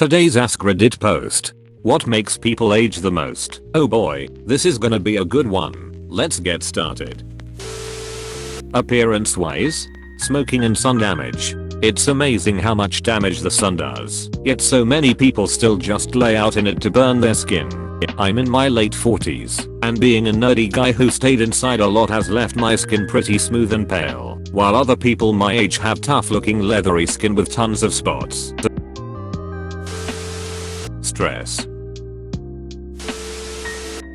Today's AskReddit post. What makes people age the most? Oh boy, this is gonna be a good one. Let's get started. Appearance wise? Smoking and sun damage. It's amazing how much damage the sun does, yet so many people still just lay out in it to burn their skin. I'm in my late 40s, and being a nerdy guy who stayed inside a lot has left my skin pretty smooth and pale, while other people my age have tough looking leathery skin with tons of spots.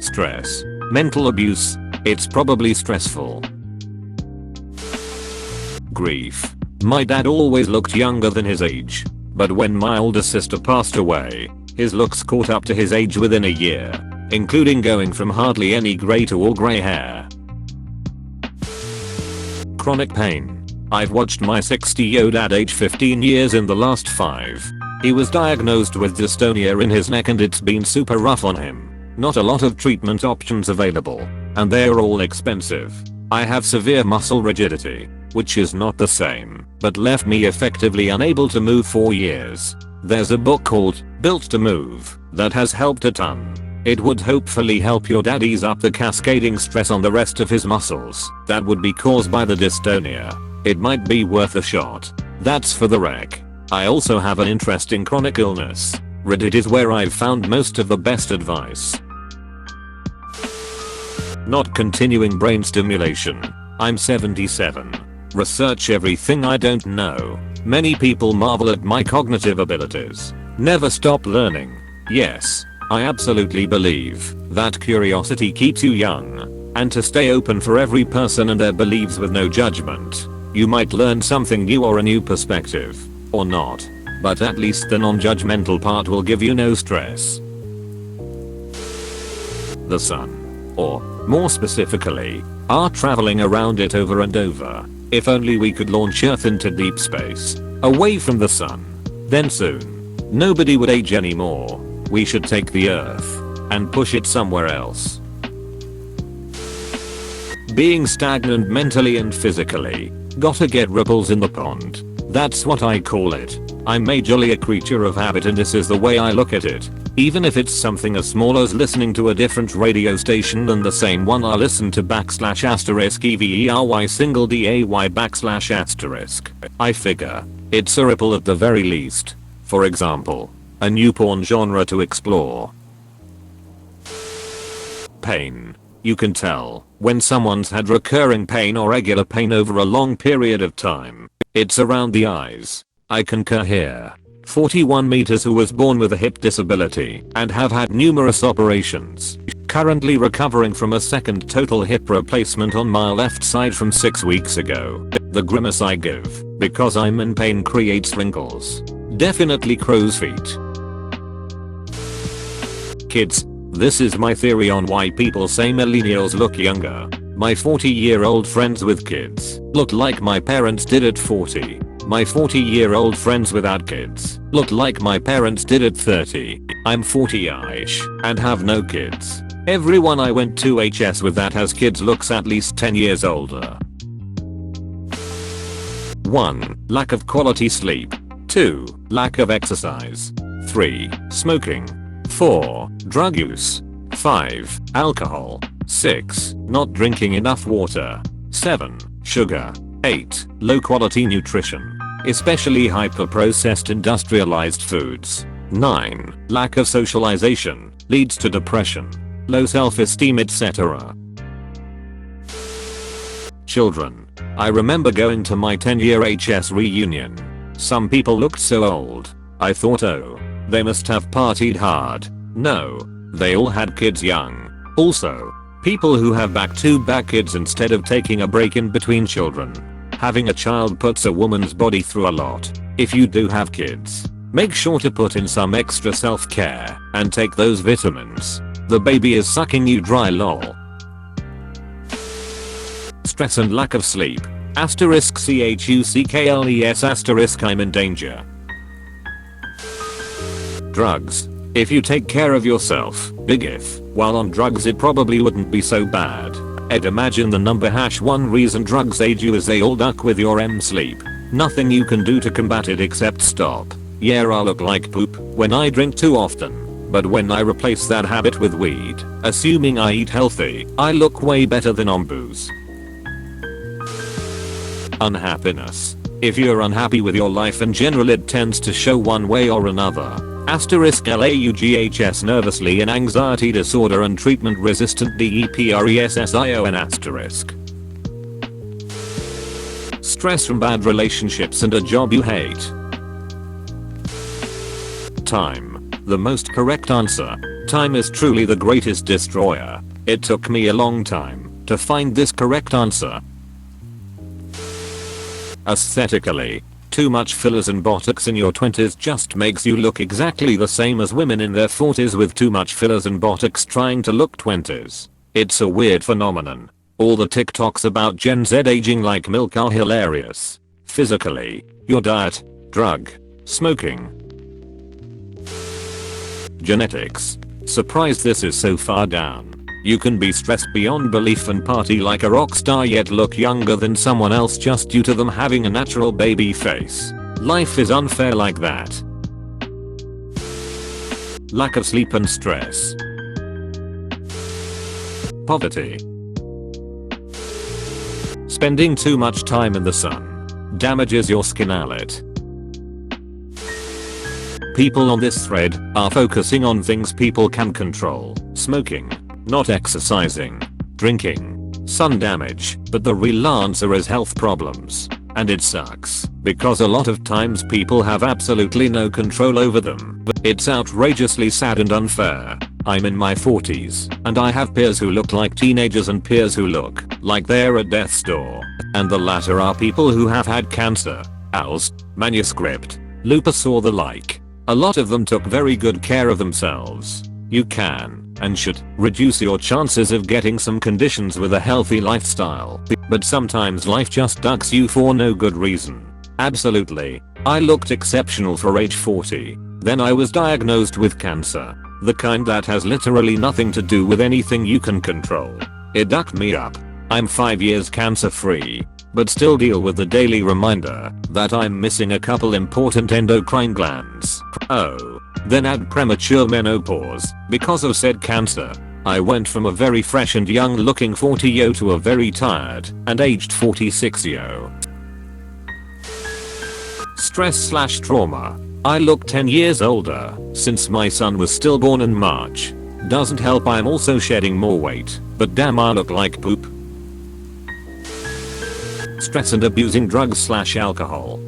Stress. Mental abuse. It's probably stressful. Grief. My dad always looked younger than his age, but when my older sister passed away, his looks caught up to his age within a year, including going from hardly any grey to all grey hair. Chronic pain. I've watched my 60-year-old dad age 15 years in the last 5. He was diagnosed with dystonia in his neck and it's been super rough on him. Not a lot of treatment options available, and they're all expensive. I have severe muscle rigidity, which is not the same, but left me effectively unable to move for years. There's a book called Built to Move that has helped a ton. It would hopefully help your dad ease up the cascading stress on the rest of his muscles that would be caused by the dystonia. It might be worth a shot. That's for the rec. I also have an interest in chronic illness. Reddit is where I've found most of the best advice. Not continuing brain stimulation. I'm 77. Research everything I don't know. Many people marvel at my cognitive abilities. Never stop learning. Yes, I absolutely believe that curiosity keeps you young, and to stay open for every person and their beliefs with no judgment. You might learn something new or a new perspective, or not, but at least the non-judgmental part will give you no stress. The sun, or more specifically, are traveling around it over and over. If only we could launch Earth into deep space, away from the sun. Then soon, nobody would age anymore. We should take the Earth and push it somewhere else. Being stagnant mentally and physically. Gotta get ripples in the pond. That's what I call it. I'm majorly a creature of habit and this is the way I look at it. Even if it's something as small as listening to a different radio station than the same one I listen to / /EVERY / I figure it's a ripple at the very least. For example, a new porn genre to explore. Pain. You can tell when someone's had recurring pain or regular pain over a long period of time. It's around the eyes. I concur here. 41 meters who was born with a hip disability and have had numerous operations. Currently recovering from a second total hip replacement on my left side from 6 weeks ago. The grimace I give because I'm in pain creates wrinkles. Definitely crow's feet. Kids. This is my theory on why people say millennials look younger. My 40-year-old friends with kids look like my parents did at 40. My 40-year-old friends without kids look like my parents did at 30. I'm 40-ish and have no kids. Everyone I went to HS with that has kids looks at least 10 years older. 1. Lack of quality sleep. 2. Lack of exercise. 3. Smoking. 4. Drug use. 5. Alcohol. 6. Not drinking enough water. 7. Sugar. 8. Low quality nutrition, especially hyper-processed industrialized foods. 9. Lack of socialization leads to depression, low self-esteem, etc. Children. I remember going to my 10-year HS reunion. Some people looked so old. I thought, oh, they must have partied hard. No, they all had kids young. Also, people who have back-to-back kids instead of taking a break in between children. Having a child puts a woman's body through a lot. If you do have kids, make sure to put in some extra self-care and take those vitamins. The baby is sucking you dry, lol. Stress and lack of sleep. *CHUCKLES*. I'm in danger. Drugs. If you take care of yourself, big if, while on drugs it probably wouldn't be so bad. Imagine the number #1 reason drugs age you is they all duck with your sleep. Nothing you can do to combat it except stop. Yeah, I look like poop when I drink too often. But when I replace that habit with weed, assuming I eat healthy, I look way better than on booze. Unhappiness. If you're unhappy with your life in general, it tends to show one way or another. *LAUGHS nervously in anxiety disorder and treatment resistant DEPRESSION*. Stress from bad relationships and a job you hate. Time. The most correct answer. Time is truly the greatest destroyer. It took me a long time to find this correct answer. Aesthetically. Too much fillers and botox in your 20s just makes you look exactly the same as women in their 40s with too much fillers and botox trying to look 20s. It's a weird phenomenon. All the TikToks about Gen Z aging like milk are hilarious. Physically. Your diet. Drug. Smoking. Genetics. Surprised this is so far down. You can be stressed beyond belief and party like a rock star yet look younger than someone else just due to them having a natural baby face. Life is unfair like that. Lack of sleep and stress. Poverty. Spending too much time in the sun damages your skin outlet. People on this thread are focusing on things people can control. Smoking. Not exercising. Drinking. Sun damage. But the real answer is health problems. And it sucks. Because a lot of times people have absolutely no control over them. It's outrageously sad and unfair. I'm in my 40s. And I have peers who look like teenagers and peers who look like they're at death's door. And the latter are people who have had cancer, ALS, manuscript, lupus or the like. A lot of them took very good care of themselves. You can and should reduce your chances of getting some conditions with a healthy lifestyle. But sometimes life just ducks you for no good reason. Absolutely. I looked exceptional for age 40. Then I was diagnosed with cancer. The kind that has literally nothing to do with anything you can control. It ducked me up. I'm 5 years cancer free. But still deal with the daily reminder that I'm missing a couple important endocrine glands. Oh. Then add premature menopause. Because of said cancer, I went from a very fresh and young looking 40-yo to a very tired and aged 46-yo. Stress/trauma. I look 10 years older since my son was stillborn in March. Doesn't help I'm also shedding more weight, but damn I look like poop. Stress and abusing drugs/alcohol.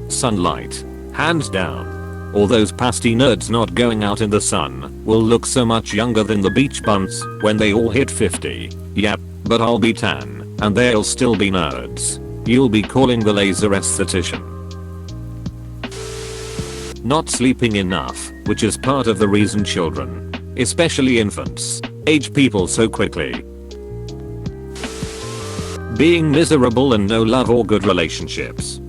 Sunlight. Hands down. All those pasty nerds not going out in the sun will look so much younger than the beach bums when they all hit 50. Yep, but I'll be tan, and they'll still be nerds. You'll be calling the laser esthetician. Not sleeping enough, which is part of the reason children, especially infants, age people so quickly. Being miserable and no love or good relationships.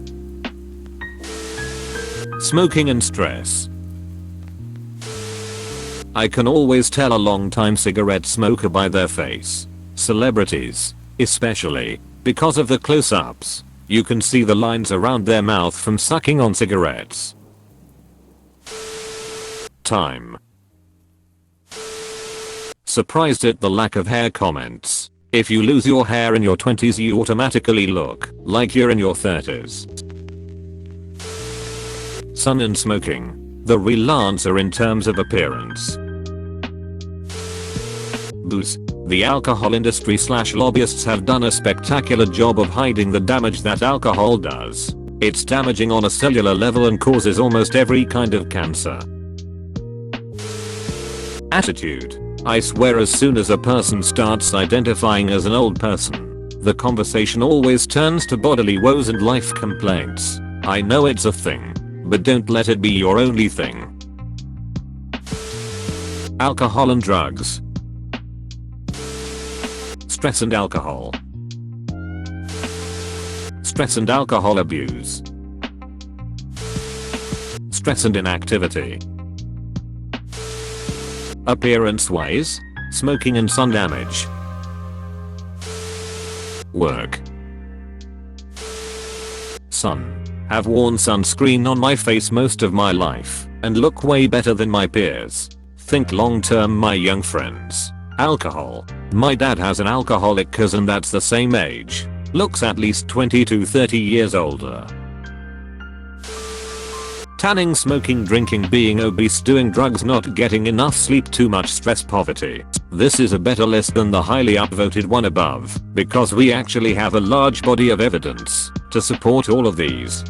Smoking and stress. I can always tell a long-time cigarette smoker by their face. Celebrities, especially, because of the close-ups. You can see the lines around their mouth from sucking on cigarettes. Time. Surprised at the lack of hair comments. If you lose your hair in your 20s you automatically look like you're in your 30s. Sun and smoking. The real answer in terms of appearance. Booze. The alcohol industry/lobbyists have done a spectacular job of hiding the damage that alcohol does. It's damaging on a cellular level and causes almost every kind of cancer. Attitude. I swear as soon as a person starts identifying as an old person, the conversation always turns to bodily woes and life complaints. I know it's a thing, but don't let it be your only thing. Alcohol and drugs. Stress and alcohol. Stress and alcohol abuse. Stress and inactivity. Appearance-wise, smoking and sun damage. Work. Sun. have worn sunscreen on my face most of my life, and look way better than my peers. Think long term, my young friends. Alcohol. My dad has an alcoholic cousin that's the same age. Looks at least 20 to 30 years older. Tanning, smoking, drinking, being obese, doing drugs, not getting enough sleep, too much stress, poverty. This is a better list than the highly upvoted one above, because we actually have a large body of evidence to support all of these.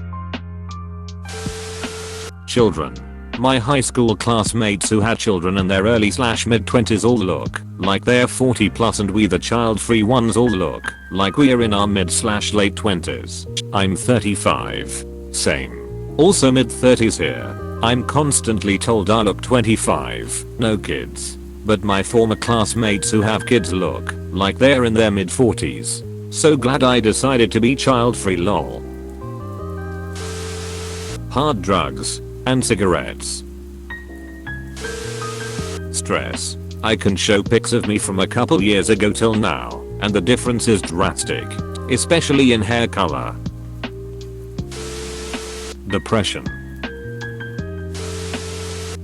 Children. My high school classmates who had children in their early/mid 20s all look like they're 40 plus, and we the child-free ones all look like we're in our mid/late 20s. I'm 35. Same. Also mid 30s here. I'm constantly told I look 25, no kids. But my former classmates who have kids look like they're in their mid 40s. So glad I decided to be child-free, lol. Hard drugs and cigarettes. Stress. I can show pics of me from a couple years ago till now, and the difference is drastic, especially in hair color. Depression.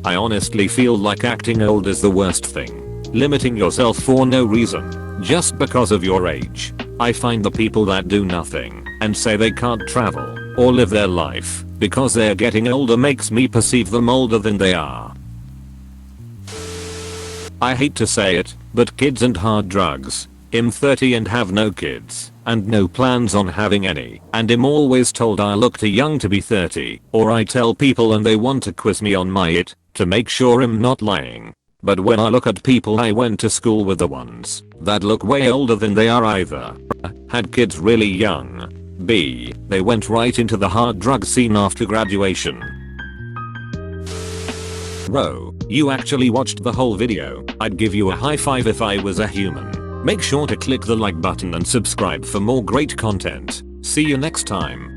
I honestly feel like acting old is the worst thing. Limiting yourself for no reason, just because of your age. I find the people that do nothing and say they can't travel or live their life because they're getting older makes me perceive them older than they are. I hate to say it, but kids and hard drugs. I'm 30 and have no kids, and no plans on having any, and I'm always told I look too young to be 30, or I tell people and they want to quiz me on my age to make sure I'm not lying. But when I look at people I went to school with, the ones that look way older than they are, either A, had kids really young, B, they went right into the hard drug scene after graduation. Bro, you actually watched the whole video. I'd give you a high five if I was a human. Make sure to click the like button and subscribe for more great content. See you next time.